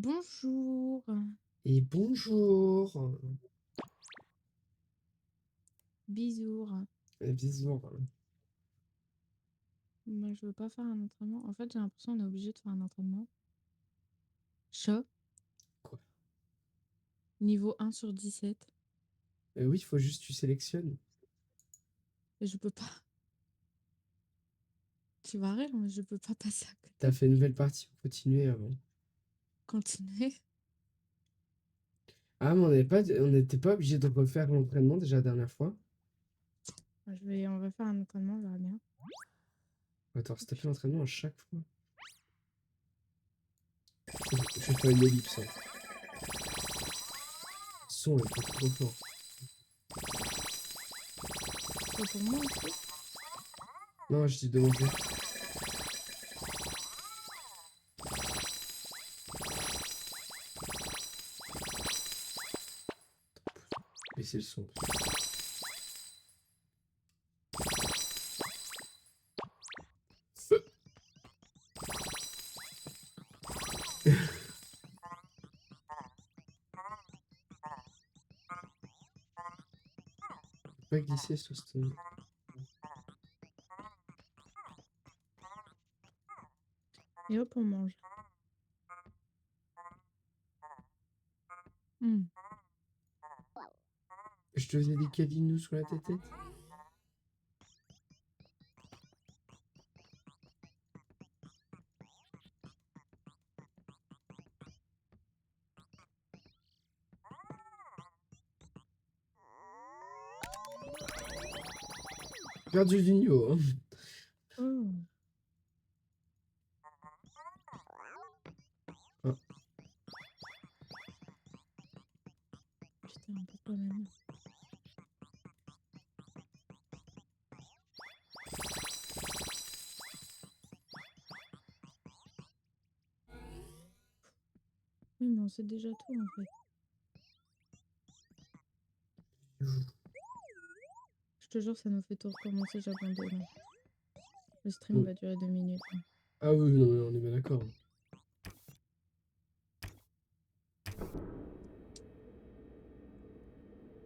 Bonjour, Et bonjour. bisous. Bisous. Moi, je veux pas faire un entraînement. En fait, j'ai l'impression qu'on est obligé de faire un entraînement. Chat, Quoi? niveau 1/17. Oui, il faut juste que tu sélectionnes. Et je peux pas. Tu vas rire, mais je peux pas passer à T'as côté. fait une nouvelle partie pour continuer avant. Continuer. Ah, mais on n'était pas obligé de refaire l'entraînement déjà la dernière fois. On va faire un entraînement, on verra bien. Attends, Oh, c'était fait putain. l'entraînement à chaque fois. Je vais faire une ellipse. Hein. Le son est beaucoup trop fort. C'est pour moi aussi. Non, je dis de manger. Baisser le son. Pas glisser sur ce. Et hop, on mange. Hmm. Je te faisais des câlinous sur la tête. Perdu du niveau. Hein. Oh, Ah, putain, pourquoi même? Oui, mais on sait déjà tout en fait. Je te jure, ça nous fait tout recommencer, j'abandonne. Le stream va durer 2 minutes. Ah oui, non, mais on est bien d'accord.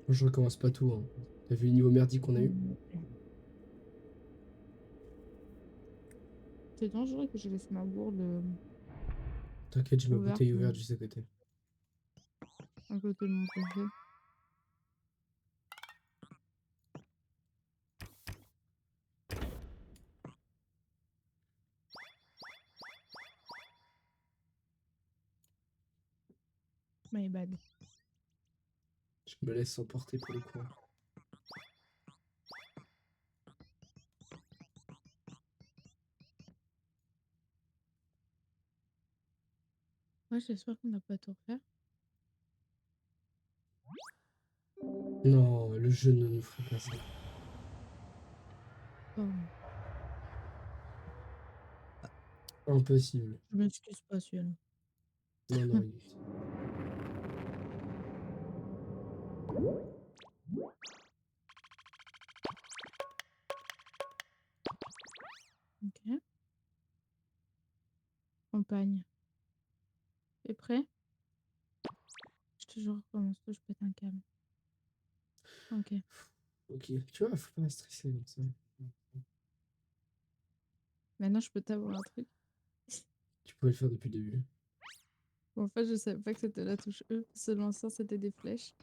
Moi, je recommence pas tout. Hein. T'as vu le niveau merdique qu'on a eu? C'est dangereux que je laisse ma gourde T'inquiète, j'ai ma ouverte bouteille ouverte juste à côté. à côté de mon PC. My bad. Je me laisse emporter pour le coup. Ouais, j'espère qu'on n'a pas tout refaire. Non, le jeu ne nous ferait pas ça. Pardon. Impossible. Je m'excuse pas, celui-là. Non, non, il- Ok. Campagne. T'es prêt? Je te jure, recommence tout, je pète un câble. Ok. Ok, tu vois, faut pas stresser comme ça. Maintenant, je peux t'avoir un truc. Tu pouvais le faire depuis le début. Bon, en fait, je savais pas que c'était la touche E. Seulement ça, c'était des flèches.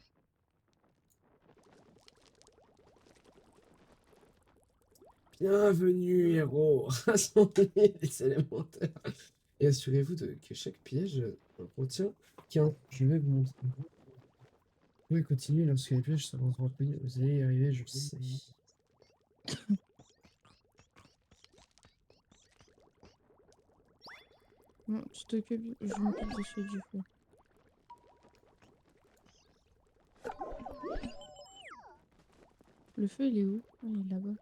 Bienvenue, héros, rassemblez les élémentaires. Et assurez-vous que chaque piège contient qu'un. Je vais vous montrer. Vous pouvez continuer lorsque les pièges seront remplis. Vous allez y arriver, je sais. Bon, tu t'occupes, je m'occupe de celui du feu. Le feu, il est où? Ah, il est là-bas.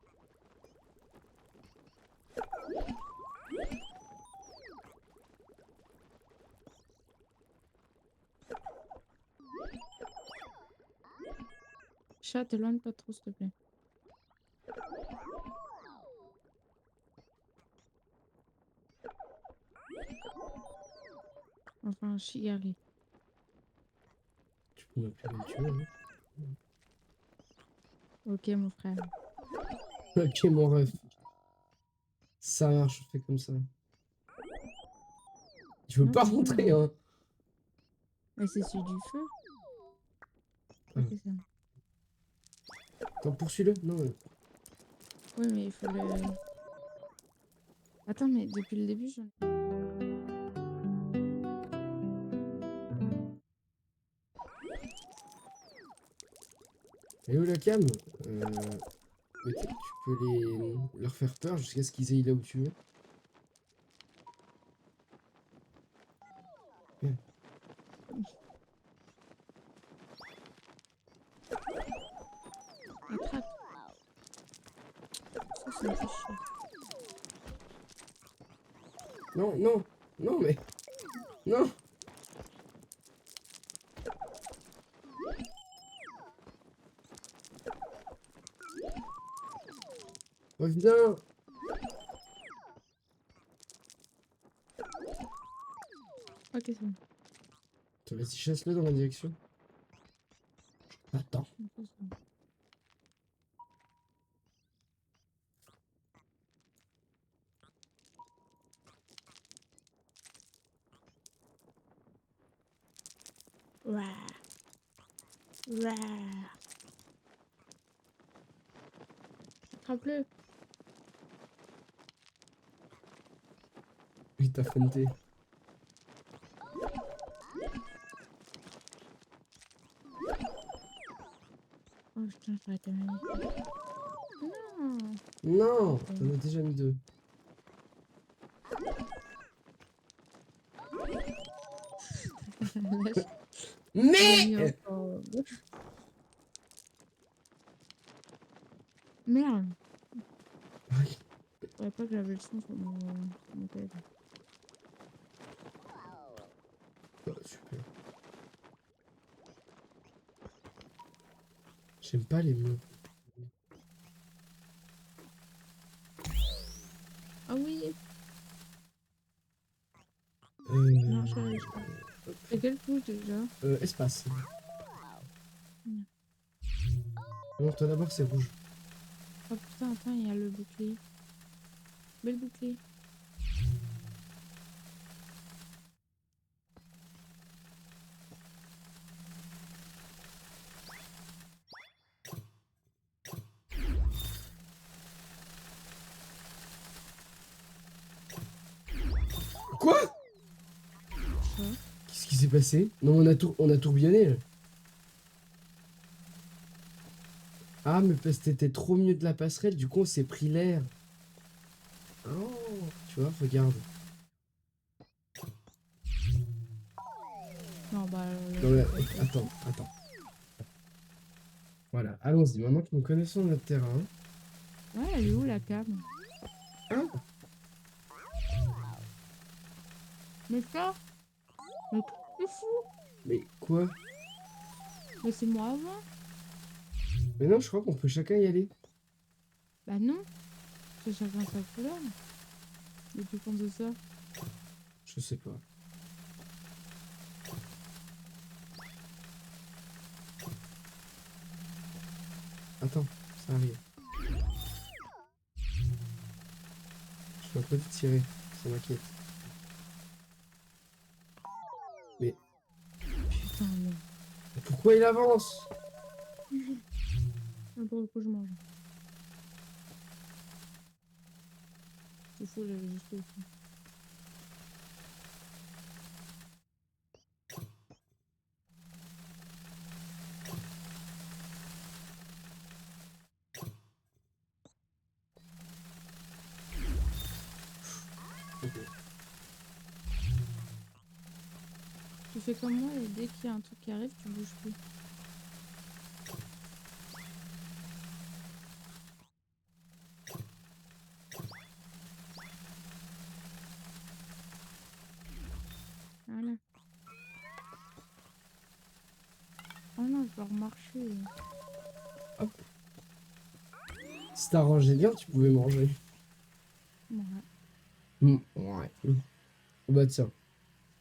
Chat, t'éloigne pas trop, s'il te plaît. Enfin, chialer. Tu peux m'appeler comme tu veux, hein. Ok, mon frère. Ok, mon ref. Ça marche, on fait comme ça. Tu veux Non, pas c'est bon, rentrer, là. hein? Mais c'est celui du feu. Ah. Ok, ça. Attends, poursuis-le. Non, Oui, mais il faut le... Attends, mais depuis le début, j'en ai... et où la cam? Mais tu peux leur faire peur jusqu'à ce qu'ils aillent là où tu veux. Bien. Attrape. Ça me fait chier. Non, non, non, mais... Non! Reviens! Ok, c'est bon. Attends, vas-y, chasse-le dans ma direction. Attends. Ok, c'est bon. Ouah. Ouah. Attrape-le. Oui, t'as feinté. Oh putain, j'aurais tellement mis. Non. Non! Ok. T'en as déjà mis deux. Lâche. Il a mis Mais! encore... Merde. Je savais pas que j'avais le son sur mon téléphone. Oh, super. J'aime pas les murs. Ah oui. Non, Euh... je... C'est quelle touche déjà? Espace. Merde. Non, toi d'abord, c'est rouge. Oh putain, attends, il y a le bouclier. Belle bouclier. Quoi? Ça. Qu'est-ce qui s'est passé? Non, on a tourbillonné, là. Ah, mais parce que t'étais trop au milieu de la passerelle, du coup, on s'est pris l'air. Oh, tu vois, regarde. Non, bah là, Non, je mais, vais pas être attends, là. attends. Voilà, allons-y. Maintenant que nous connaissons notre terrain. Ouais, elle est où la cam? Ah, Mais ça? Mais c'est fou! mais quoi? Mais c'est moi avant? Mais non, je crois qu'on peut chacun y aller. Bah non, c'est chacun sa couleur. Et tu penses de ça? Je sais pas. Attends, ça arrive. Je vais un peu te tirer, ça m'inquiète. Mais Putain, non. pourquoi il avance? Un peu coup, je mange. C'est fou, j'avais juste au fond. Ok. Tu fais comme moi et dès qu'il y a un truc qui arrive, tu bouges plus. Voilà. Oh non, je dois remarcher. Hop. Si t'arrangeais bien, tu pouvais manger. Ouais. Ouais. Bah tiens.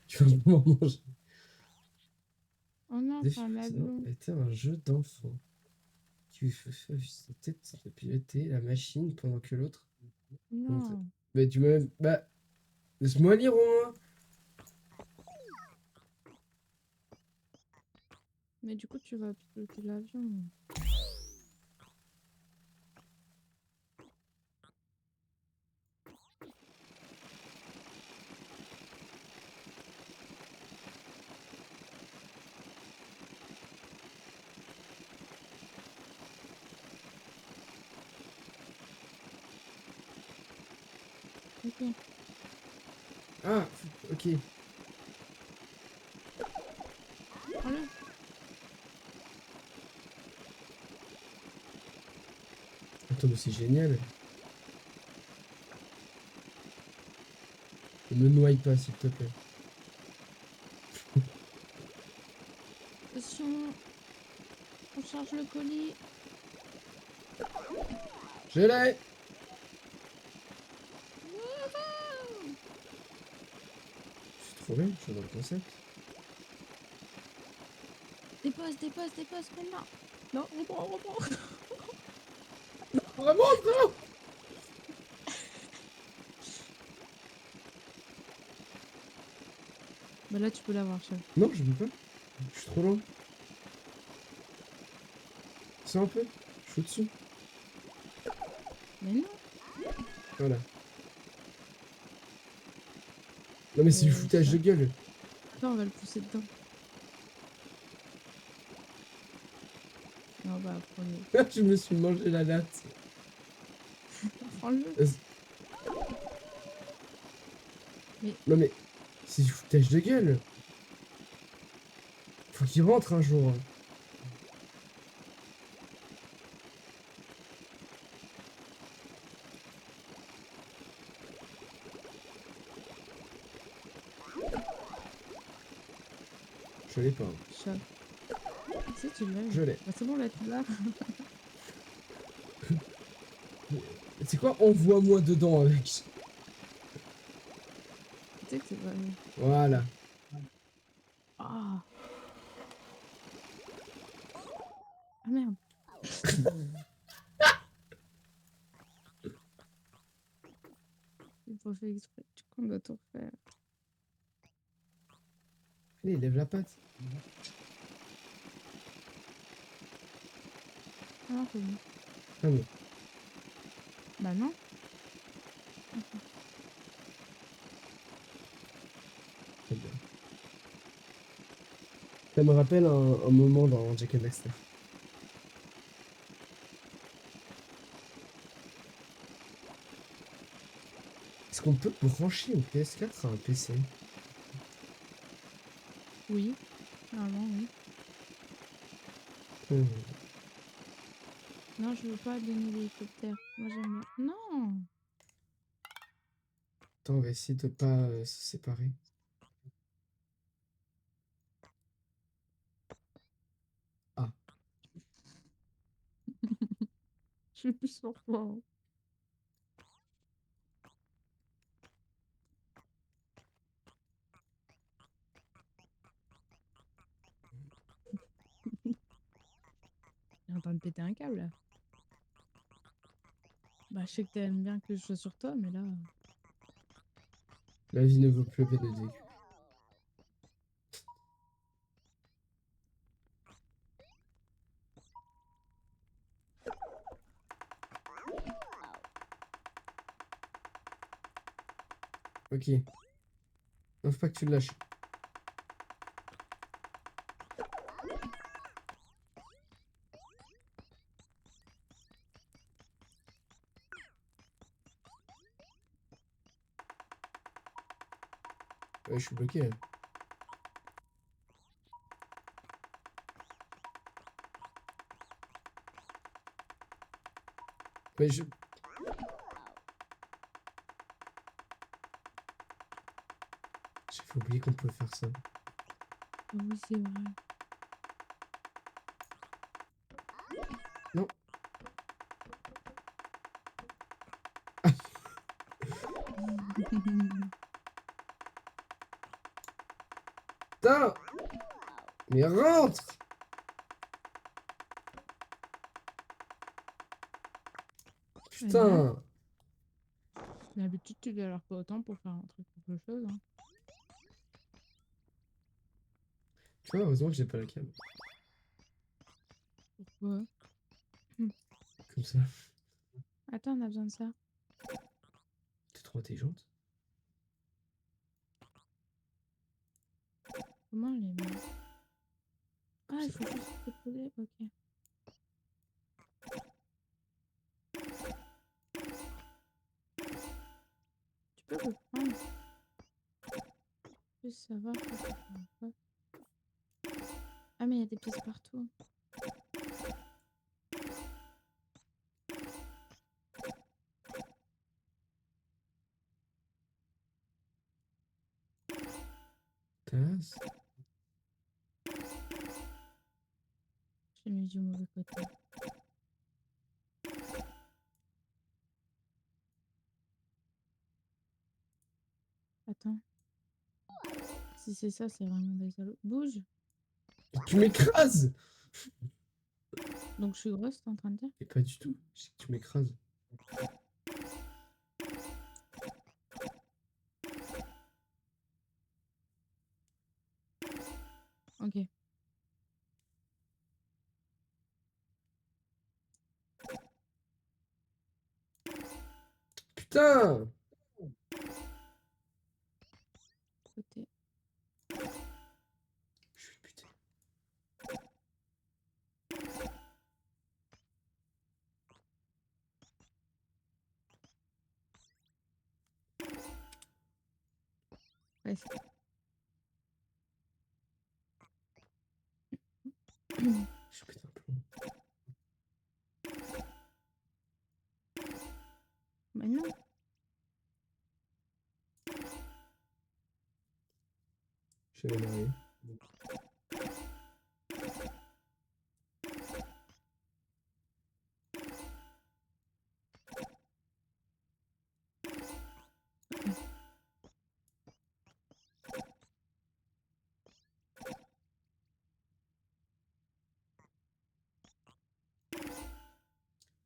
Tu vas vraiment manger. Oh non, c'est Défi un précédent avion. était un jeu d'enfant qui lui fait sa tête de piloter la machine pendant que l'autre montait. Non. Bah, tu m'as. Bah, laisse-moi lire au moins. Mais du coup, tu vas piloter l'avion. Ok. Ah, ok. Prends-le. Attends, mais c'est génial. Ne me noie pas, s'il te plaît. Attention, on charge le colis. Je l'ai! Wouhou! C'est trop bien, je suis dans le concept. Dépasse, dépasse, dépasse maintenant. Non, reprends, reprends. Vraiment, frérot! Bah là, tu peux l'avoir, chef. Non, je peux pas. Je suis trop loin. C'est un peu. Je suis au-dessus. Mais non. Voilà. Non, mais c'est du foutage Ça. de gueule. Attends, on va le pousser dedans. Non, bah, prends-le. Je me suis mangé la latte. Prends-le. Mais Non, mais c'est du foutage de gueule. Faut qu'il rentre un jour. Je l'ai pas, hein. chat. Si tu l'as. Je l'ai. Bah, c'est bon, là, tu l'as. C'est quoi? Envoie-moi dedans avec. Tu sais que c'est pas. Voilà. Ah. Ah merde. J'ai pas fait exprès. Du coup, on doit tout refaire. Allez, lève la patte. Ah non, c'est bon. Ah bon. Bah non. Très bien. Ça me rappelle un moment dans Jack and Daxter. Est-ce qu'on peut brancher une PS4 à un PC? Oui. Normalement, oui. Hmm. Non, je veux pas donner l'hélicoptère. Moi, j'aime bien. Non. Attends, on va essayer de pas se séparer. Ah, Je suis plus sur toi, hein. T'es en train de péter un câble, là. Bah, je sais que t'aimes bien que je sois sur toi, mais là. la vie ne vaut plus la peine d'être vécue. Ok. Non, faut pas que tu le lâches. Ouais, je suis bloqué là. Mais je. J'avais oublié qu'on pouvait faire ça. Ah oui, c'est vrai. Non. Putain! Mais rentre! Eh bien, Putain! d'habitude, tu galères pas autant pour faire un truc quelque chose, hein. Tu vois, heureusement que j'ai pas la cam. Pourquoi? Hum. Comme ça. Attends, on a besoin de ça. T'es trop intelligente. Comment on les met? Comme Ah, il ça. faut juste les poser. Ok. Tu peux le prendre. Juste savoir que ça fait un peu. Ah, mais il y a des pièces partout. Tasse. J'ai mis du mauvais côté. Attends. Si c'est ça, c'est vraiment des salauds. Bouge! Mais tu m'écrases! Donc je suis grosse, t'es en train de dire? Et pas du tout. Je sais que tu m'écrases. Ok. Putain! Côté. Je suis buté. Presque. Je pète un plomb. Mais non. Je vais marier.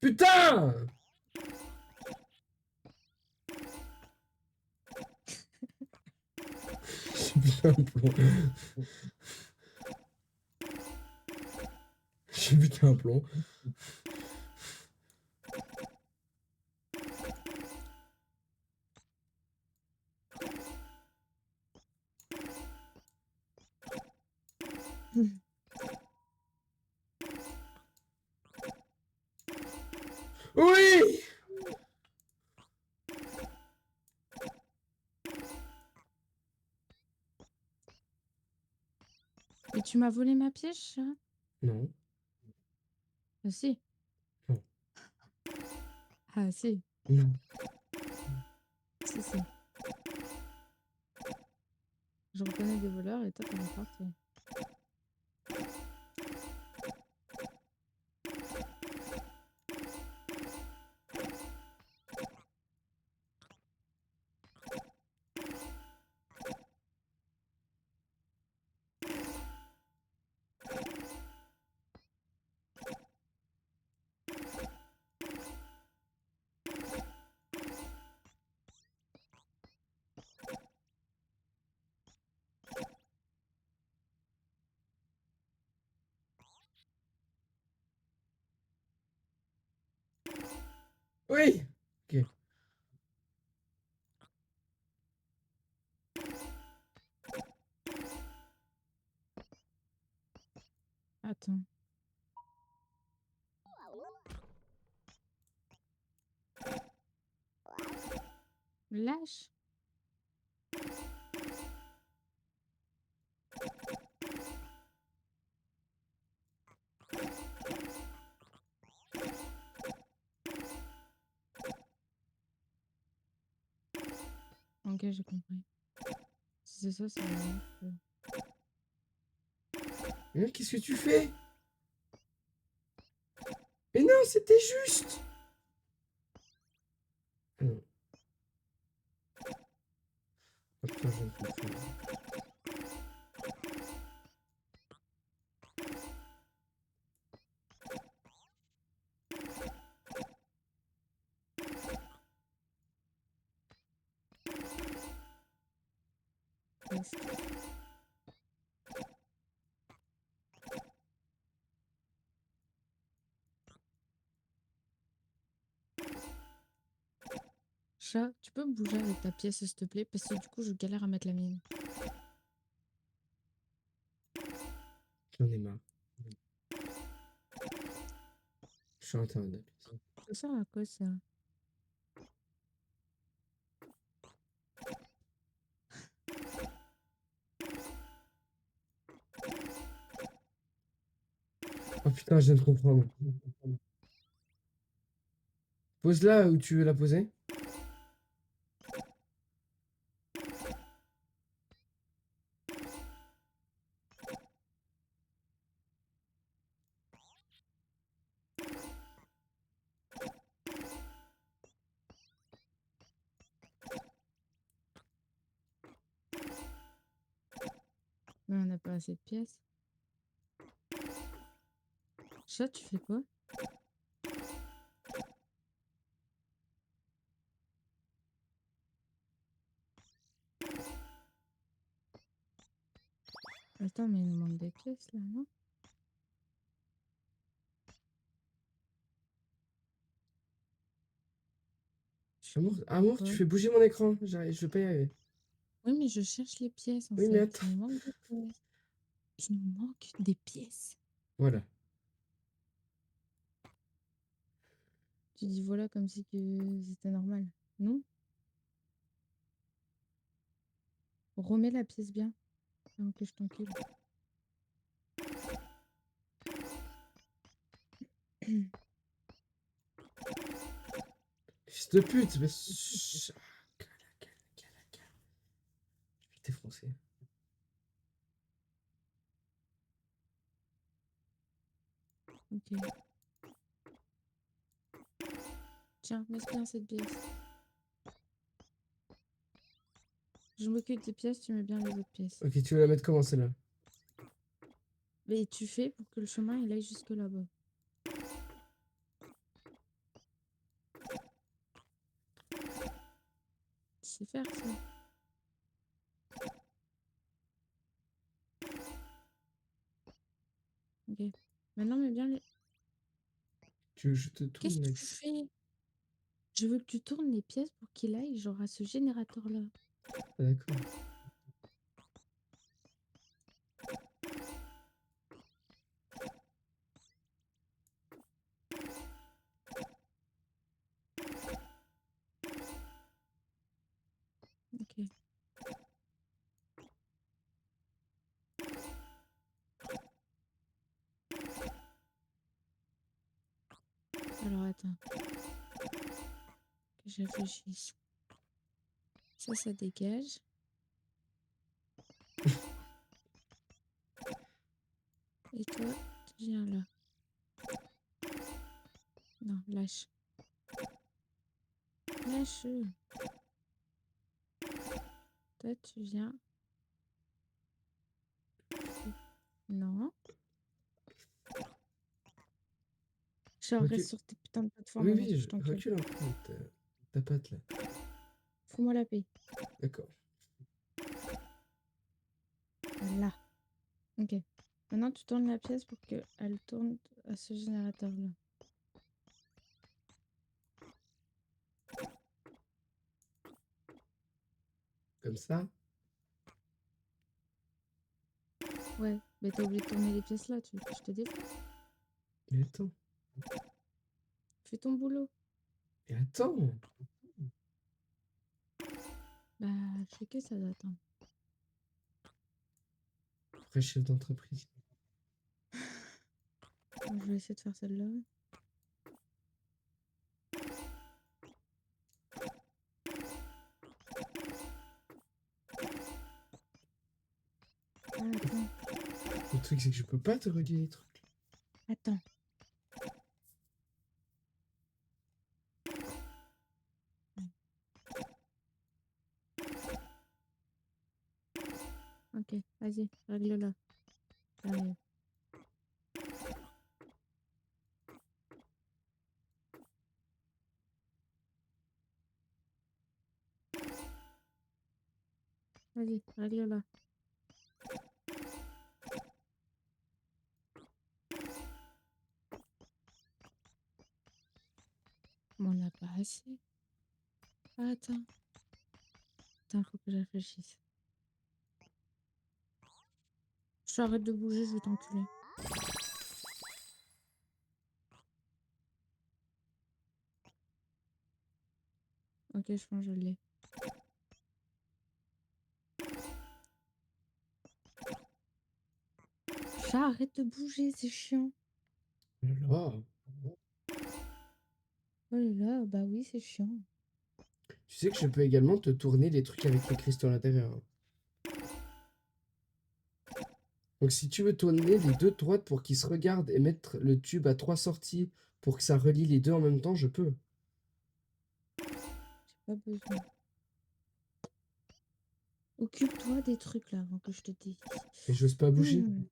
Putain! J'ai buté un plomb. J'ai buté un plomb. Oui! Mais tu m'as volé ma pièce, chat? Non. Ah si. Non. Ah si. Non. Si, si. Je reconnais des voleurs et toi, t'es parti. Oui! Ok. Attends. Lâche. Ok, j'ai compris. Si c'est ça, c'est vraiment que- Mais qu'est-ce que tu fais? Mais non, c'était juste! Ah non. Ah putain, je viens de comprendre. pièce. Chat, tu peux bouger avec ta pièce, s'il te plaît? Parce que du coup, je galère à mettre la mienne. J'en ai marre. Je suis à l'intérieur de la pièce. Ça sert à quoi ça? Oh putain, je viens de comprendre. Pose-la où tu veux la poser. Mais on n'a pas assez de pièces. Chat, tu fais quoi? Attends, mais il nous manque des pièces là, non? Amour, tu Quoi? fais bouger mon écran. J'arrive, je vais pas y arriver. Oui, mais je cherche les pièces en Oui, mais fait. attends. Il nous manque des pièces. Il nous manque des pièces. Voilà. Tu dis voilà comme si que c'était normal. Non? Remets la pièce bien avant que je t'encule. Fils de pute, mais... Je vais t'effoncer. Ok. Tiens, laisse bien cette pièce. Je m'occupe des pièces, tu mets bien les autres pièces. Ok, tu veux la mettre comment celle-là? Mais tu fais pour que le chemin il aille jusque là-bas. Tu sais faire ça. Ok. Maintenant, mets bien les. Tu veux que je te tourne Qu'est-ce que la... tu fais? Je veux que tu tournes les pièces pour qu'il aille genre à ce générateur-là. Ah, d'accord. Ok. Alors attends, que je réfléchisse. Ça dégage. Et toi, tu viens là. Non, lâche. Lâche. Toi, tu viens. Non. Genre, reste Recule. sur tes putains de plateformes Oui, avant oui, que je t'encule. recule un peu ta patte là. Fous-moi la paix. D'accord. Là. Ok. Maintenant, tu tournes la pièce pour qu'elle tourne à ce générateur-là. Comme ça. Ouais, mais t'as oublié de tourner les pièces là, tu veux que je te défasse? Mais attends. Fais ton boulot. Mais attends. Bah, je sais que ça doit attendre. Vrai chef d'entreprise. Bon, je vais essayer de faire celle-là. Ah, attends. Le truc, c'est que je peux pas te relier les trucs. Attends. Ok, vas-y, règle-la. J'arrive. Vas-y, règle-la. Mais on n'a pas assez. Ah, attends. Attends, faut que je réfléchisse. J'arrête de bouger, je vais t'enculer. Ok, je pense que je l'ai. J'arrête de bouger, c'est chiant. Oh là là. Oh là là, bah oui, c'est chiant. Tu sais que je peux également te tourner les trucs avec les cristaux à l'intérieur, hein. Donc si tu veux tourner les deux de droite pour qu'ils se regardent et mettre le tube à 3 sorties pour que ça relie les deux en même temps, je peux. J'ai pas besoin. Occupe-toi des trucs là avant que je te dise. Et j'ose pas bouger. Hmm.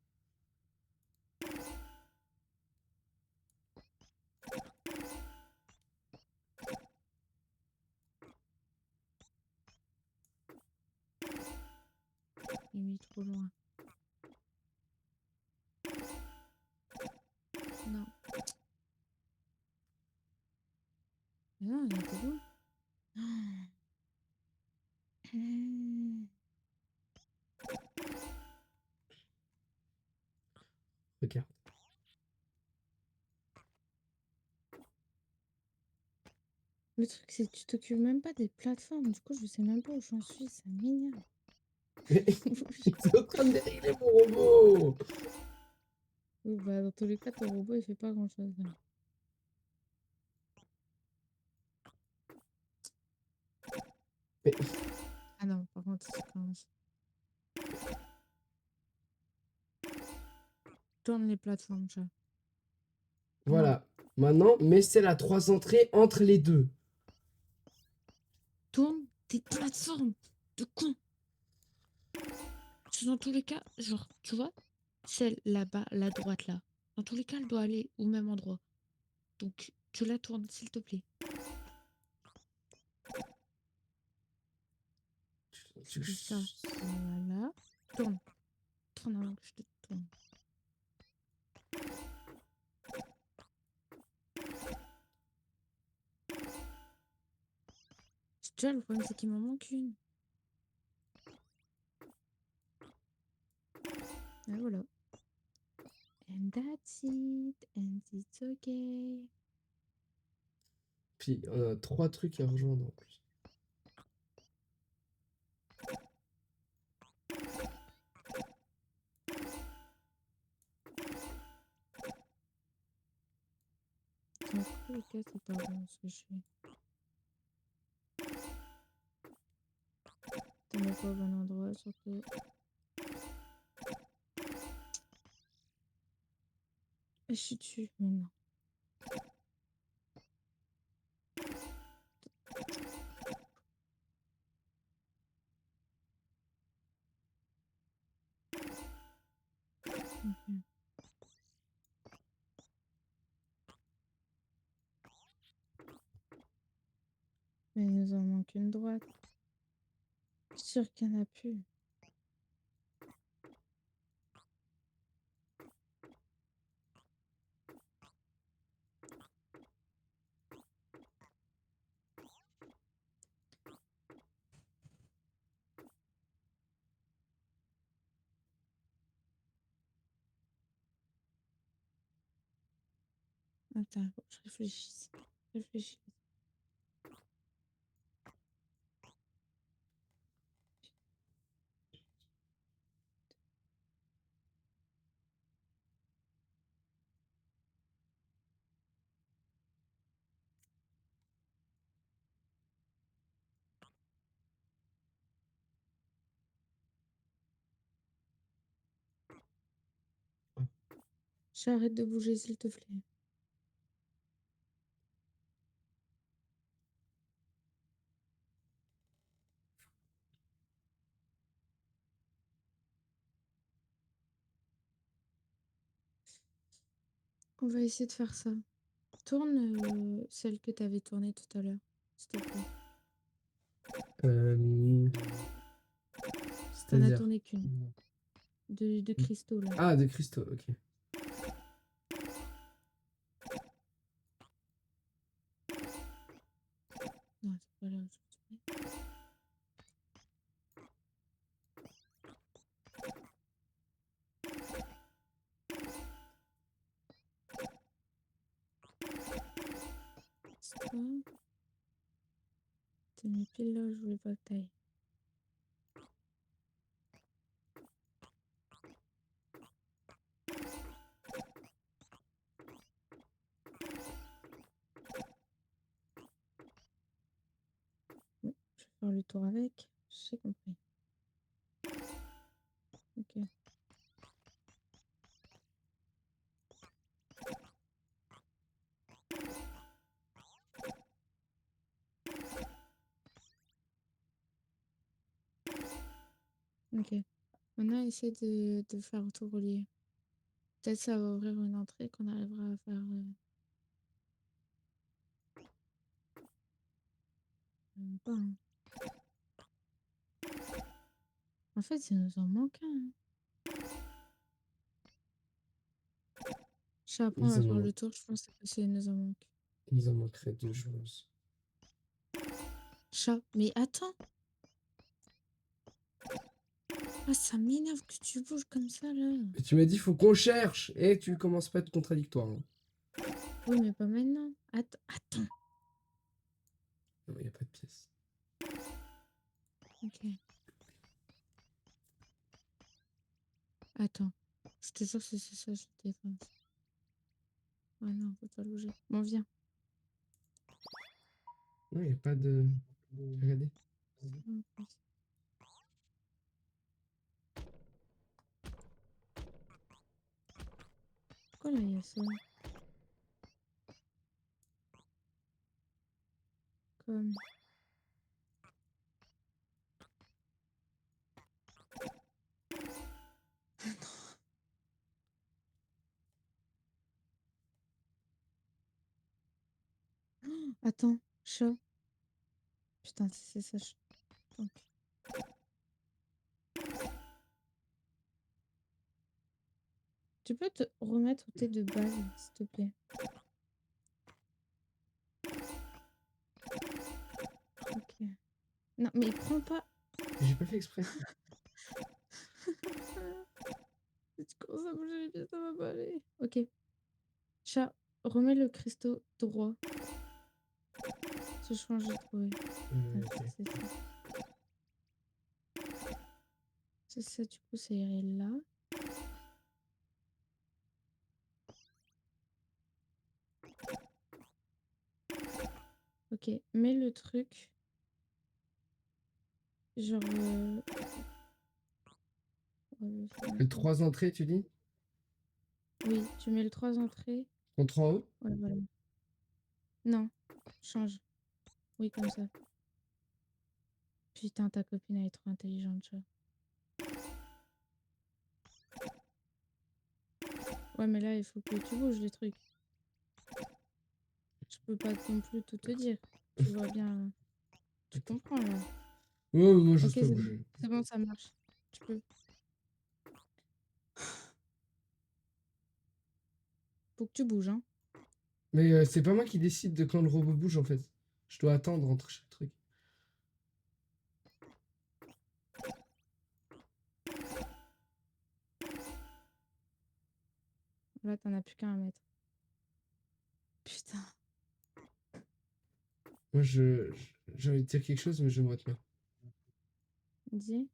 Il est mis trop loin. Non. Mais non, il était loin. Hmm. Regarde. Le truc, c'est que tu t'occupes même pas des plateformes. Du coup, je sais même pas où j'en suis. Ça m'énerve. Mais ils sont en train de dérégler mon robot. Oui, bah, dans tous les cas, ton robot, il fait pas grand-chose là. Mais Ah non, par contre, c'est quand tourne les plateformes, chat. Non. voilà. Maintenant, mets celle à 3 entrées entre les deux. Tourne tes plateformes de con. Dans tous les cas, genre, tu vois, celle là-bas, la droite là. Dans tous les cas, elle doit aller au même endroit. Donc, tu la tournes, s'il te plaît. Tu fais ça. Voilà. Tourne. Tourne avant que je te tourne. Tu vois, le problème, c'est qu'il m'en manque une. Et voilà. And that's it. And it's okay. Puis on a 3 trucs à rejoindre en plus. Dans tous les cas, c'est pas bon ce que je fais. T'en mets pas au bon endroit, surtout. Je suis dessus maintenant. Ok. Mais il nous en manque une droite. Je suis sûre qu'il n'y en a plus. Attends, faut que je réfléchisse. Réfléchis. J'arrête de bouger, s'il te plaît. On va essayer de faire ça. Tourne celle que tu avais tournée tout à l'heure, s'il te plaît. Euh, T'en as C'est-à-dire? tourné qu'une. De cristaux, là. Ah, de cristaux, ok. Non, c'est pas là où je me suis mis. C'est toi. T'es mis pile là où je voulais pas que t'ailles. Bon, je vais faire le tour avec. J'ai compris. Ok. Ok. Maintenant, essaie de faire tout relier. Peut-être ça va ouvrir une entrée qu'on arrivera à faire. Pas, hein. En fait, ça nous en manque un, hein. Après, on Ils va en faire ont... le tour. Je pense que ça nous en manque. Ils en manqueraient deux, je pense. Chat. Mais attends. Ah, ça m'énerve que tu bouges comme ça, là. Et tu m'as dit, faut qu'on cherche! Et tu commences pas à être contradictoire, hein. Oui, mais pas maintenant. Attends. Non, il n'y a pas de pièce. Ok. Attends. J'étais sûre que c'est ça, je défense. Ah non, on peut pas bouger. Bon, viens. Non, il n'y a pas de... Regardez. Pourquoi là, il y a ça? Comme... Attends, chat. Putain, c'est ça. Donc, tu peux te remettre au thé de base, s'il te plaît. Ok. Non, mais prends pas. J'ai pas fait exprès. Si tu commences à bouger les pieds, ça va pas aller. Ok. Chat, remets le cristaux droit. Je change, j'ai trouvé. Ok. C'est ça. C'est ça, du coup, ça irait là. Ok, mets le truc. Genre. Les trois entrées, tu dis? Oui, tu mets le 3 entrées. Contre en haut? Ouais, voilà. Non, change. Oui, comme ça. Putain, ta copine, elle est trop intelligente, chat. Ouais, mais là, il faut que tu bouges les trucs. Je peux pas non plus tout te dire. Tu vois bien. Tu Ok. comprends, là. Ouais, moi, Ok, j'ose pas c'est bon. bouger. C'est bon, ça marche. Tu peux. Faut que tu bouges, hein. Mais c'est pas moi qui décide de quand le robot bouge, en fait. Je dois attendre entre chaque truc. Là, t'en as plus qu'un à mettre. Putain. Moi, j'ai envie de dire quelque chose, mais je vais me retenir. Dis.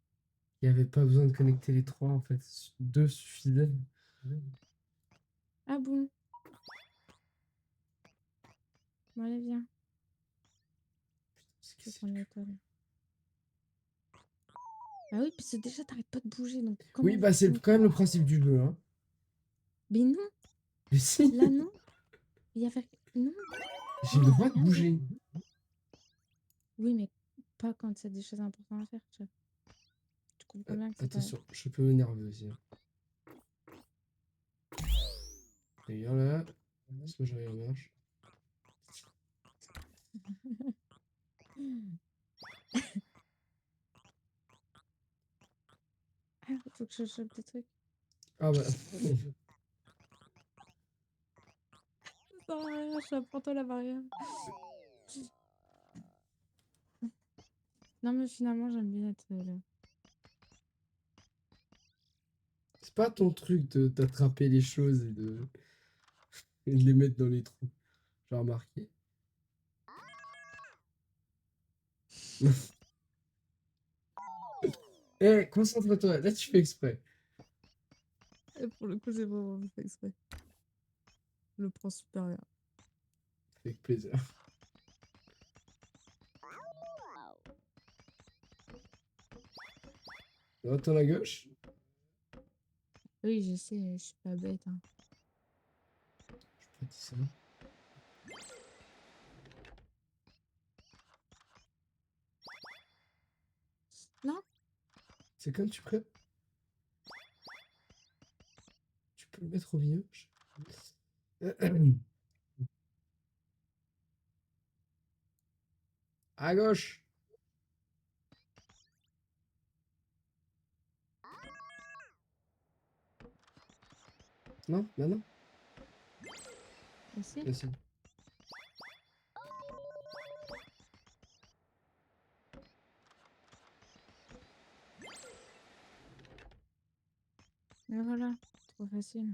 Il n'y avait pas besoin de connecter les trois, en fait. Deux suffisaient. Ah bon? Bon, allez, viens. C'est Je vais cassé prendre le la cul. table. Bah oui, parce que déjà, t'arrêtes pas de bouger. Donc, comment Oui, je bah, c'est peux... quand même le principe du jeu, hein. Mais non, Mais si, là, non. Il y avait... Non, j'ai il le y a droit de rien de... bouger. Oui, mais pas quand c'est des choses importantes à faire, tu vois. Tu comprends bien que c'est pas... Attention, je peux m'énerver aussi, hein. D'ailleurs, là, parce que j'arrive en marche. Faut que je chope des trucs. Ah bah. Ça sert à rien, je suis à la barrière. Non, mais finalement, j'aime bien être là. C'est pas ton truc d'attraper les choses et de les mettre dans les trous. J'ai remarqué. Eh, concentre-toi, là tu fais exprès. Et pour le coup, c'est vraiment fait exprès. Je le prends super bien. Avec plaisir. Attends la gauche. Oui, je sais, je suis pas bête. Hein. Je dis ça. Non? C'est comme tu prêtes. Tu peux le mettre au milieu. À gauche. Non, là non. Ici? Là, si. Et voilà, trop facile.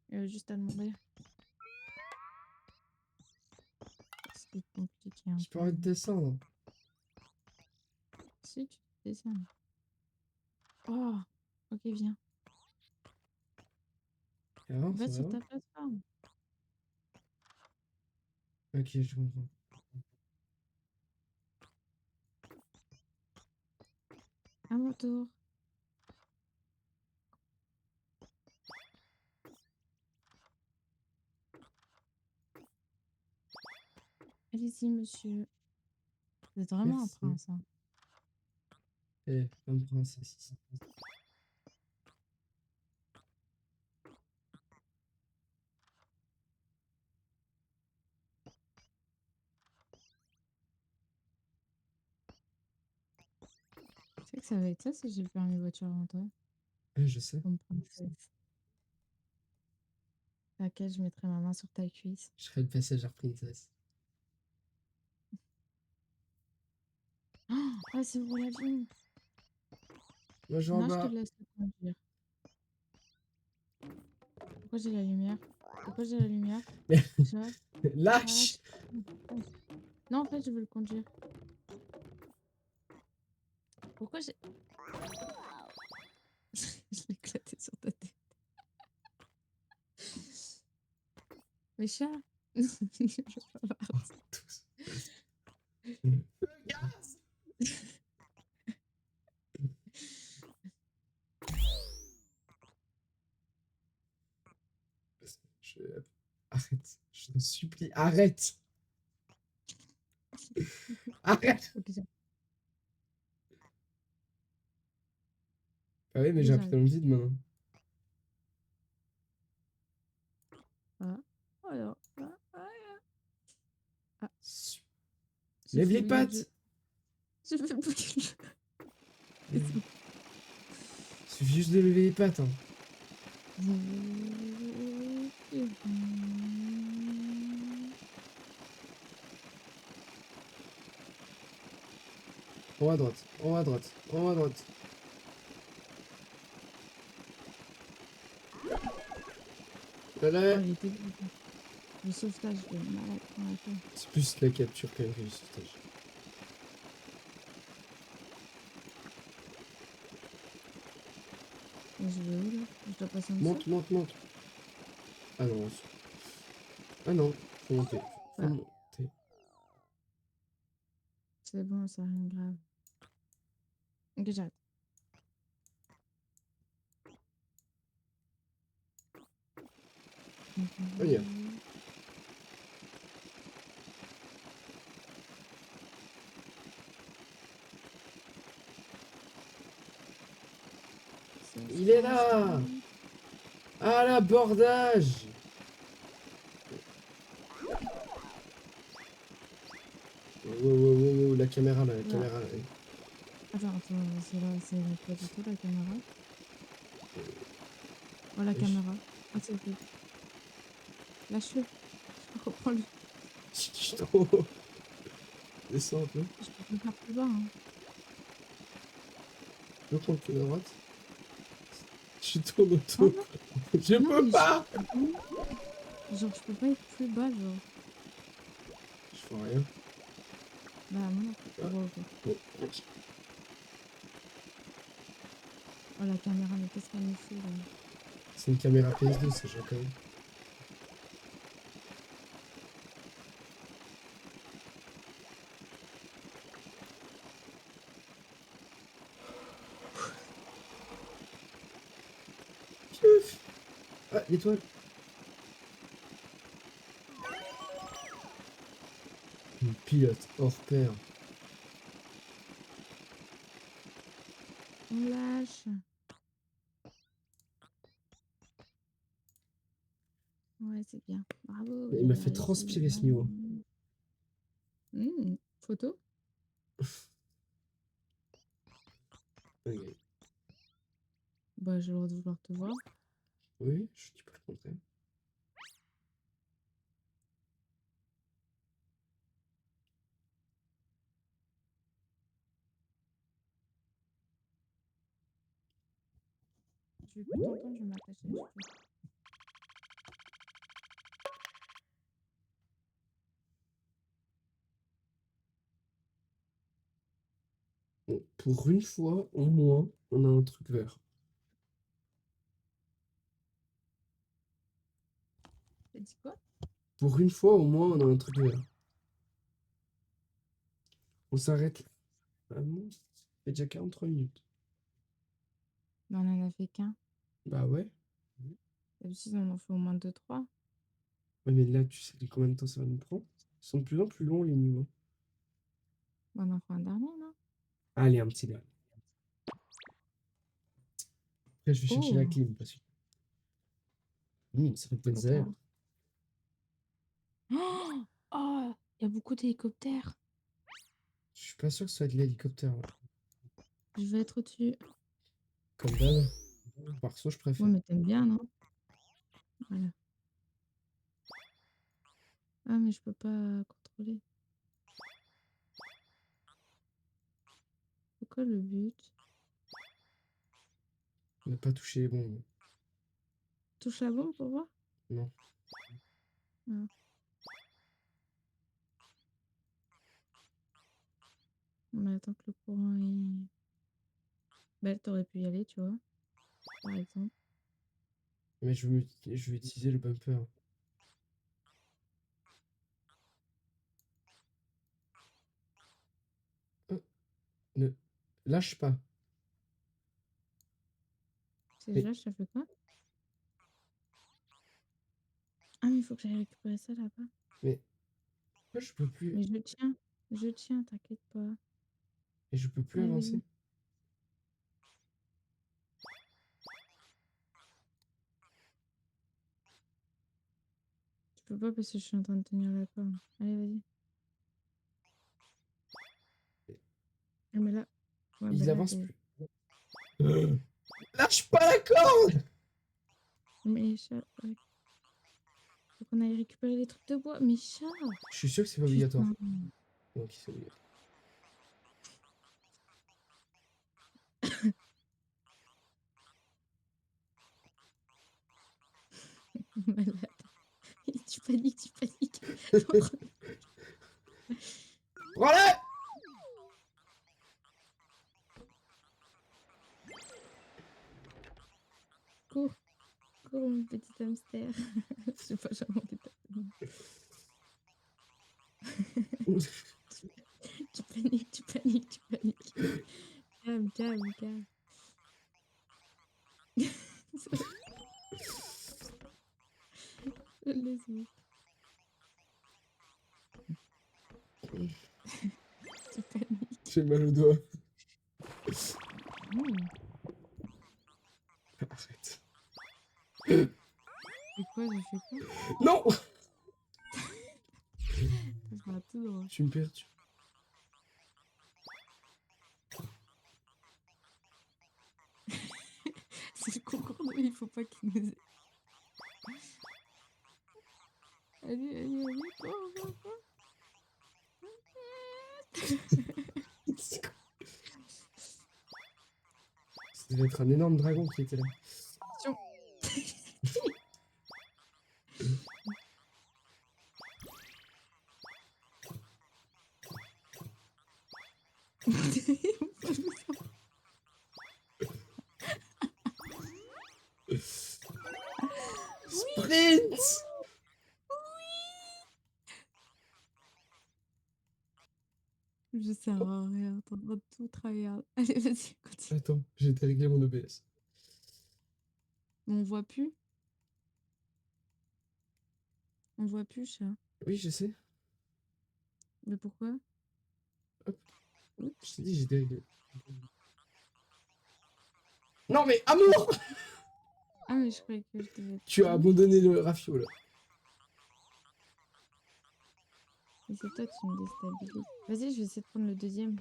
Il y a juste à demander. C'est compliqué un J'ai pas peu. envie de descendre. Si, tu descends. Oh, ok, viens. Et En avance, fait, on c'est avance. ta plateforme. Ok, je comprends. À mon tour. Allez-y, monsieur. Vous êtes vraiment un Merci. prince. Hein. Eh, femme princesse. Tu sais que ça va être ça si j'ai le permis voiture avant toi. Je sais. Comme princesse. Laquelle je mettrai ma main sur ta cuisse. Je serai le passagère princesse. Oh, c'est pour l'avion. Moi, je vais en Non, je te bas. laisse le conduire. Pourquoi j'ai la lumière? Pourquoi j'ai la lumière? Chat, chat, Lâche! chat. Non, en fait, je veux le conduire. Pourquoi j'ai... Je l'ai éclaté sur ta tête. Mais chat. Je veux pas partir. Tous. Je... Arrête. Je te supplie, arrête! Arrête! Ok, Ah oui, mais j'ai un j'arrive. piton de vide maintenant. Ah. Alors. Ah, j'ai Lève les fouillé le jeu. pattes! J'ai fait bouger le jeu. Et c'est bon. Suffit juste de lever les pattes. Hein. En haut à droite, en haut à droite, en haut à droite. Oh, Voilà. il était bon. Le sauvetage de malade qu'on a fait. C'est plus la capture quand même que le sauvetage. Et je vais où là? Je dois passer en dessous? Monte, monte, monte. Ah non, ah non, faut monter. Faut Voilà. monter. C'est bon, ça rien de grave. Ok, j'arrête. On y est. Ça se Il est passe là! bien. Ah l'abordage! Wow, wow, wow, wow, la caméra là, la Là. caméra là. Attends, c'est là, c'est pas du tout la caméra. Oh, la Wesh. caméra. Ah, c'est horrible. Lâche-le. Reprends-le. Je suis trop haut. Descends un peu. Je peux pas faire plus bas, hein. Je peux prendre que la droite. Je tourne Oh autour. non, Je non, peux mais pas. genre, je peux pas être plus bas, genre. Je fais rien. Bah, moi non plus. Ah, Bon, ok. bon. Oh, la caméra, mais qu'est-ce qu'elle me fait, là? C'est une caméra PS2, ça, j'ai quand même. Piouf. Ah, l'étoile. Une pilote hors pair. On lâche. Ouais, c'est bien. Bravo, vous Il m'a avez fait réussi. transpirer ce niveau. Photo? Ok. Bah, j'ai le droit de vouloir te voir. Oui, je dis pas le contraire. Je vais plus t'entendre, je vais m'attacher. Bon, pour une fois, au moins, on a un truc vert. T'as dit quoi? Pour une fois, au moins, on a un truc vert. On s'arrête. Ah bon, ça fait déjà 43 minutes. Bah, on en a fait qu'un. Bah ouais. D'habitude, on en fait au moins deux, trois. Ouais, mais là, tu sais combien de temps ça va nous prendre? Ils sont de plus en plus longs, les niveaux. Bah, on en fait un dernier, non? Allez, un petit là. Après, je vais chercher la Oh, clim parce que ça fait plaisir. d'accord. Oh, il y a beaucoup d'hélicoptères. Je suis pas sûr que ce soit de l'hélicoptère, là. Je vais être au-dessus. Comme d'hab. Perso, je Ouais, préfère. mais t'aimes bien, non? Voilà. Ah, mais je peux pas contrôler. C'est quoi le but? On n'a pas touché les bombes. Touche la bombe pour voir? Non. Ah. Mais attends que le courant il... Bah, t'aurais pu y aller, tu vois, par exemple. Mais je vais utiliser le bumper. Oh, ne lâche pas. C'est Mais, déjà, ça fait quoi? Ah, mais il faut que j'aille récupérer ça là-bas. mais, pourquoi je peux plus. Mais je tiens, t'inquiète pas. Et je peux plus Allez, avancer. vas-y. Tu peux pas parce que je suis en train de tenir la corde. Allez, vas-y. Ah, mais là, ouais, bah Il là, avance t'es... plus. Lâche pas la corde! Mais chat, ouais. Faut qu'on aille récupérer les trucs de bois. Mais chat! Je suis sûr que c'est pas obligatoire. Putain. Ok, c'est obligatoire. Malade. Tu paniques, tu paniques. T'es en train de- Prends-le! Cours, cours, mon petit hamster. Je sais pas, j'ai envie de... Tu paniques, tu paniques, tu paniques. Calme, calme, calme. Laisse-moi. Tu paniques. J'ai mal au doigt. Hmm. Arrête. Et quoi, j'ai fait quoi? Non! Ça sera tout droit. Tu me perds. C'est le concours de... Il faut pas qu'il nous... Allez, allez, allez, cours, cours, cours. C'est quoi? Ça devait être un énorme dragon qui était là. Attention. Sprint! Je sers à rien, t'es en train de tout tryhard. Allez, vas-y, continue. Attends, j'ai déréglé mon OBS. On voit plus. On voit plus, chat. Oui, je sais. Mais pourquoi? Hop. Oups. Je t'ai dit, j'ai déréglé. Non, mais amour! Ah, mais je croyais que je devais... Tu as abandonné le rafio, là. Mais c'est toi, tu me déstabilises. Vas-y, je vais essayer de prendre le deuxième.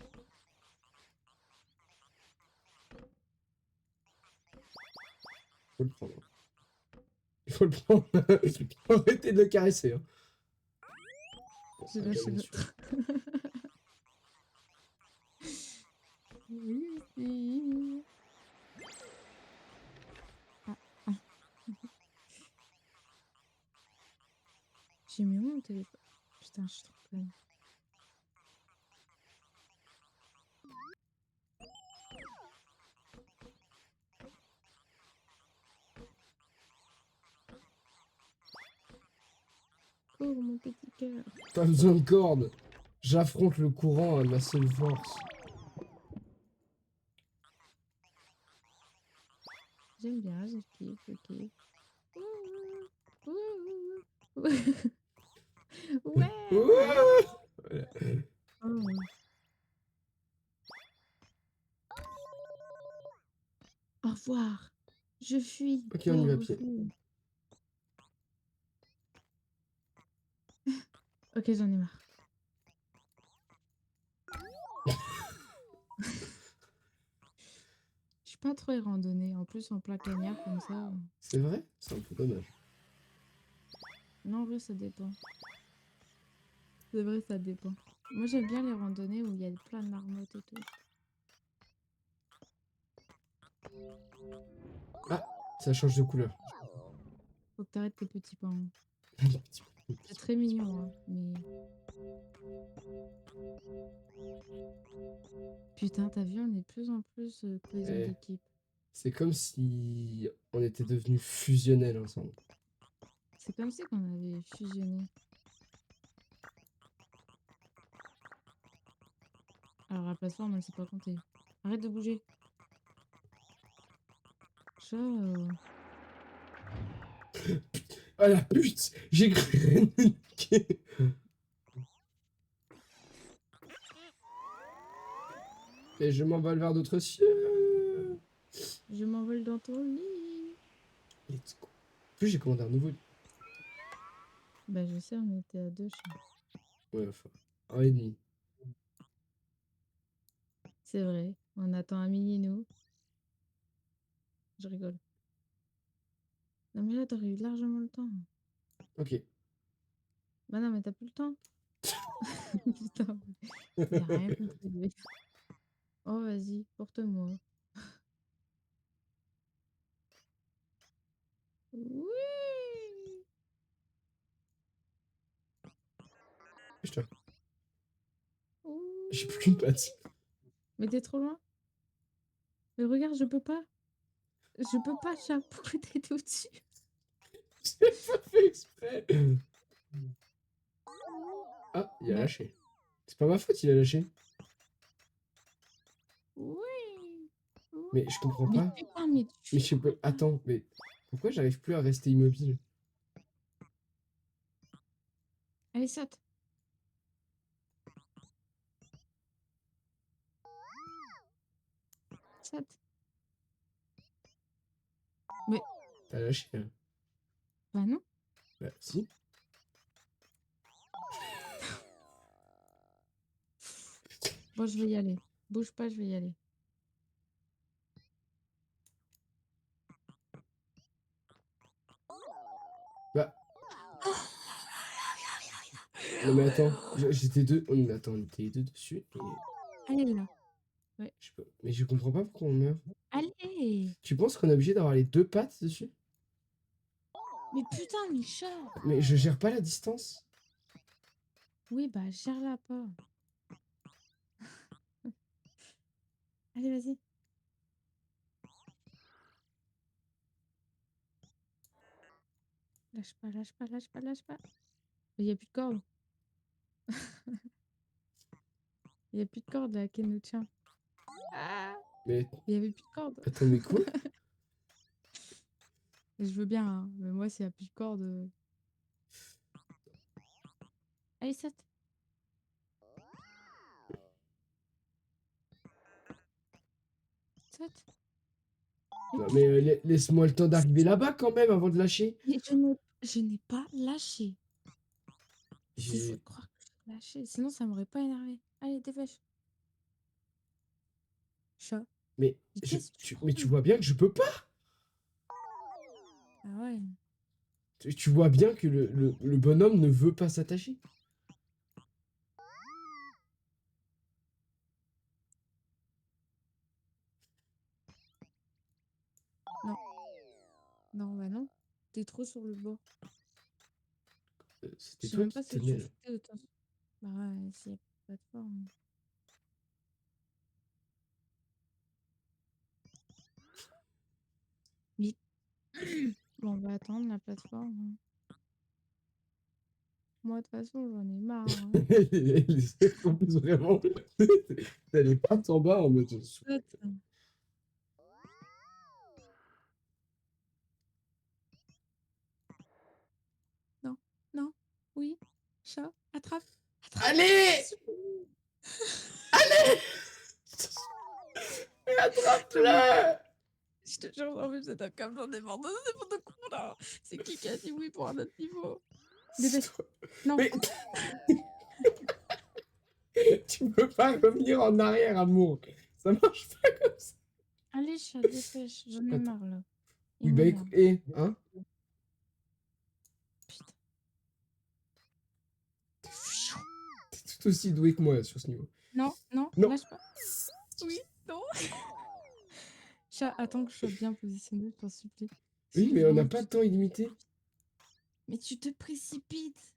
Faut le prendre. Il faut le prendre. Faut arrêter de le caresser. Hein. Bon, J'ai ça, lâché bien sûr. l'autre. Oui, oui. Ah, ah. J'ai mis où mon téléphone? Putain, je suis trop conne. Cours, mon petit cœur. Pas besoin de corde. J'affronte le courant à ma seule force. J'aime bien, je kiffe, ok. Ouais. Voilà. Oh. Au revoir. Je fuis. Ok, on y va Pauvre pied. fou. Ok, j'en ai marre. Je suis pas trop les randonnées. En plus, en plein cagnard comme ça. C'est vrai? C'est un peu dommage. Non, en vrai, ça dépend. C'est vrai, ça dépend. Moi, j'aime bien les randonnées où il y a plein de marmottes et tout. Ah, ça change de couleur. Faut que t'arrêtes tes petits pains. C'est très mignon, hein, mais... Putain, t'as vu, on est de plus en plus cohésion Eh, d'équipe. c'est comme si on était devenus fusionnels ensemble. C'est comme si qu'on avait fusionné. Alors, la plateforme, elle s'est pas comptée. Arrête de bouger. Chat... Ah la pute! J'ai cru niquer. Et je m'envole vers d'autres cieux. Je m'envole dans ton lit. Let's go. En plus, j'ai commandé un nouveau lit. Bah, je sais, on était à deux, chat. Ouais, enfin, un et demi. C'est vrai. On attend un mini nous. Je rigole. Non, mais là, t'aurais eu largement le temps. Ok. Bah non, mais t'as plus le temps. Putain, il a rien compris. Lui. Oh, vas-y, porte-moi. Oui. Putain, j'ai plus qu'une Ouh. patte. Mais t'es trop loin. Mais regarde, je peux pas. Je peux pas, chat. Pourquoi t'es tout dessus? J'ai pas fait exprès. Ah, il a Bah, lâché. C'est pas ma faute, il a lâché. oui. Oui. Mais je comprends Mais pas. putain, mais Mais tu je sais fais pas. quoi là? Attends, mais pourquoi j'arrive plus à rester immobile? Allez, saute. Saute. Mais, T'as lâché, hein? bah non. Bah, si. Bon, je vais y aller. Bouge pas, je vais y aller. Non mais attends, j'étais deux. Oh, mais attends, on était les deux dessus. Et... Elle est là. Ouais. Je sais pas. Mais je comprends pas pourquoi on meurt. Allez! Tu penses qu'on est obligé d'avoir les deux pattes dessus? Mais putain, les chats! Mais je gère pas la distance. Oui, bah, gère-la pas. Allez, vas-y. Lâche pas, lâche pas, lâche pas, lâche pas. Il y a plus de corde. Il y a plus de corde là, qu'elle nous tient. Ah! Mais Il y avait plus de corde. attends, mais quoi? Je veux bien, hein, mais moi, s'il y a plus de corde. Allez, saute. Saute. Mais Non, putain, mais laisse-moi le temps d'arriver là-bas quand même avant de lâcher. mais je n'ai pas lâché. S'il faut J'ai. croire que j'ai lâché, sinon ça m'aurait pas énervé. Allez, dépêche. Chat. Mais, Mais qu'est-ce que tu mais prends? tu vois bien que je peux pas. Ah ouais. Tu vois bien que le bonhomme ne veut pas s'attacher. Non. Non, bah non. T'es trop sur le bord. C'était Je sais toi même qui pas si tenais tu là. sautais autant. Bah ouais, s'il y a pas de plateforme. Mais bon, on va attendre la plateforme. Moi, de toute façon, j'en ai marre, hein. En plus, vraiment, t'allais pas en bas en mode. Saute. Non, non, oui. Chat, attrape, attrape. Allez! Allez! Mais J'en ai marre. attrape-le! Je te jure, en plus, c'est un câble, j'en ai marre de n'importe quoi là. C'est qui a dit oui pour un autre niveau? Dépêche. Non. Mais tu peux pas revenir en arrière, amour. Ça marche pas comme ça. Allez, chat, dépêche. J'en ai Attends. marre là. Il Oui, bah écoute, m'énerve. hein? Putain. T'es tout aussi doué que moi sur ce niveau. Non, non, Non. lâche pas. Oui, non. Chat, attends que je sois bien positionnée, je t'en supplie. Parce Oui, que mais on n'a vraiment, pas de temps illimité. mais tu te précipites.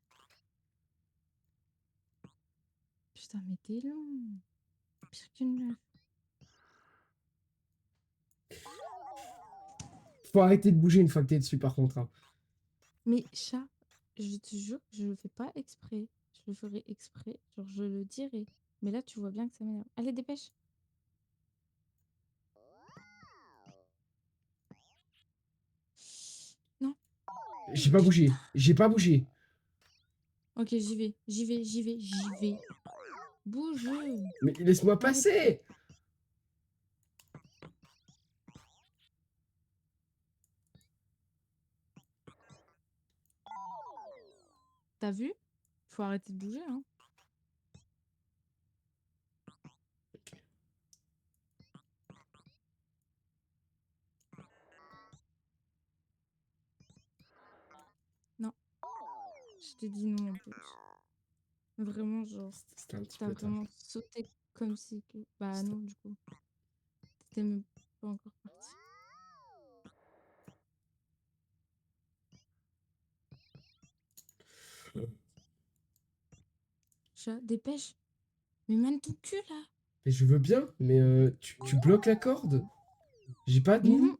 Putain, mais t'es long. Pire qu'une meuf. Faut arrêter de bouger une fois que t'es dessus, par contre, hein. Mais chat, je te jure, je le fais pas exprès. Je le ferai exprès, genre je le dirai. Mais là, tu vois bien que ça m'énerve. Allez, dépêche. Non. J'ai pas bougé. J'ai pas bougé. Ok, j'y vais, j'y vais, j'y vais, j'y vais. Bouge. Mais laisse-moi Allez. passer. T'as vu? Faut arrêter de bouger, hein. Non. Je t'ai dit non en plus. Vraiment, genre, C'était un petit t'as peu tard. vraiment sauté comme si que... Bah non, du coup. T'étais même pas encore parti. Chat, dépêche. Mais mène ton cul, là. Mais je veux bien, mais tu bloques la corde. J'ai pas de Mais mou. non,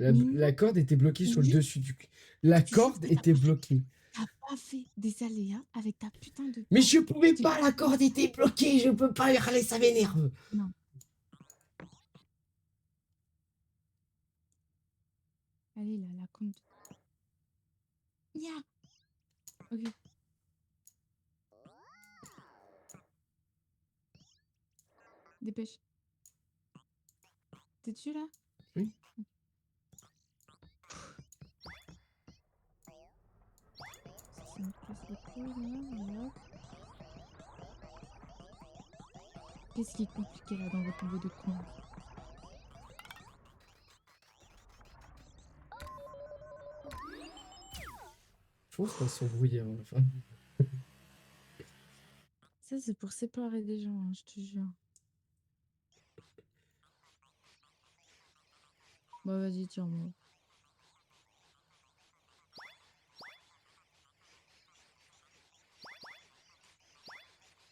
mais non. La corde était bloquée Mais sur le juste, dessus du. La tu sais ce corde que était bloquée. t'as pas fait des aléas avec ta putain de Mais corde. je pouvais J'ai pas, la corde était bloquée, je peux pas hurler, ça m'énerve. Non. Allez, là, la compte. Ya. Ok. Dépêche. T'es dessus, là? Oui. Ça me casse les couilles, là. Hop. Qu'est-ce qui est compliqué, là, dans votre niveau de con? Je pense qu'on va s'embrouiller à la fin. Ça, c'est pour séparer des gens, hein, je te jure. Bah, vas-y, tire-moi.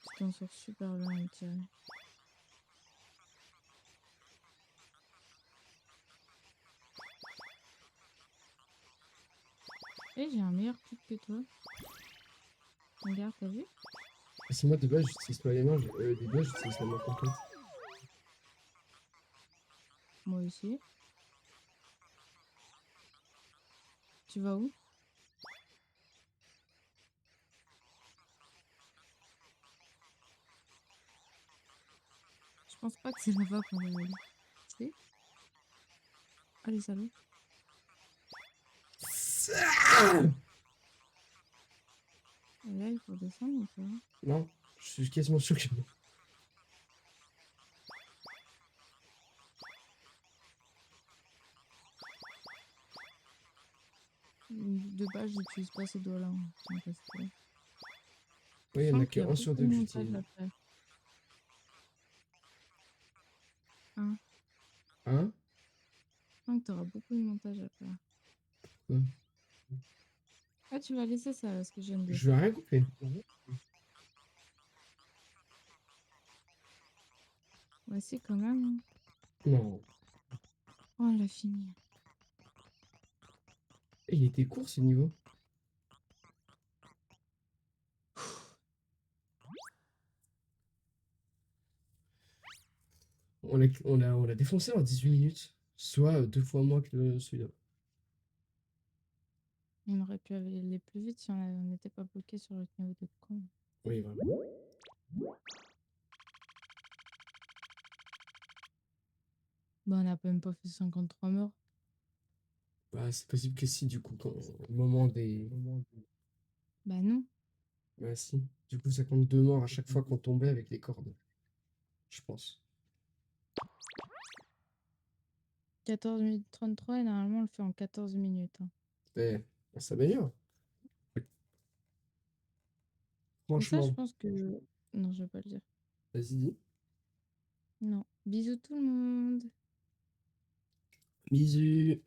Tu t'en sors super bien à me tirer. Eh, j'ai un meilleur truc que toi. Regarde, t'as vu? C'est moi de base, j'utilise pas les mains, des doigts, j'utilise la main complète. Moi aussi. Tu vas où? Je pense pas que c'est là-bas qu'on va aller. Si? Allez, salut. Et là, il faut descendre ou pas? Non, je suis quasiment sûr que non. De base, j'utilise pas ces doigts-là, hein. Tiens, parce que Oui, je il y en a sens que qu'il y a 1 sur beaucoup 2 de que montage j'utilise. à faire. Hein? Hein? Je sens que t'auras beaucoup de montage à faire. Quoi? Ah, tu vas laisser ça, là, ce que je viens de dire. Je vais rien couper. Ouais, si, quand même, hein. Non. Oh, on l'a fini. Eh, il était court ce niveau. On l'a défoncé en 18 minutes. Soit 2 fois moins que celui-là. On aurait pu aller plus vite si on n'était pas bloqué sur le niveau de con. Oui, vraiment. Bah, on n'a même pas fait 53 morts. Bah, c'est possible que si, du coup, au moment des. Bah, non. Bah, si. Du coup, ça compte 2 morts à chaque fois qu'on tombait avec les cordes. Je pense. 14 minutes 33 et normalement, on le fait en 14 minutes, hein. Eh, on s'améliore. Mais ça, je Franchement. pense que... Non, je vais pas le dire. Vas-y, dis. Non. Bisous tout le monde. Bisous.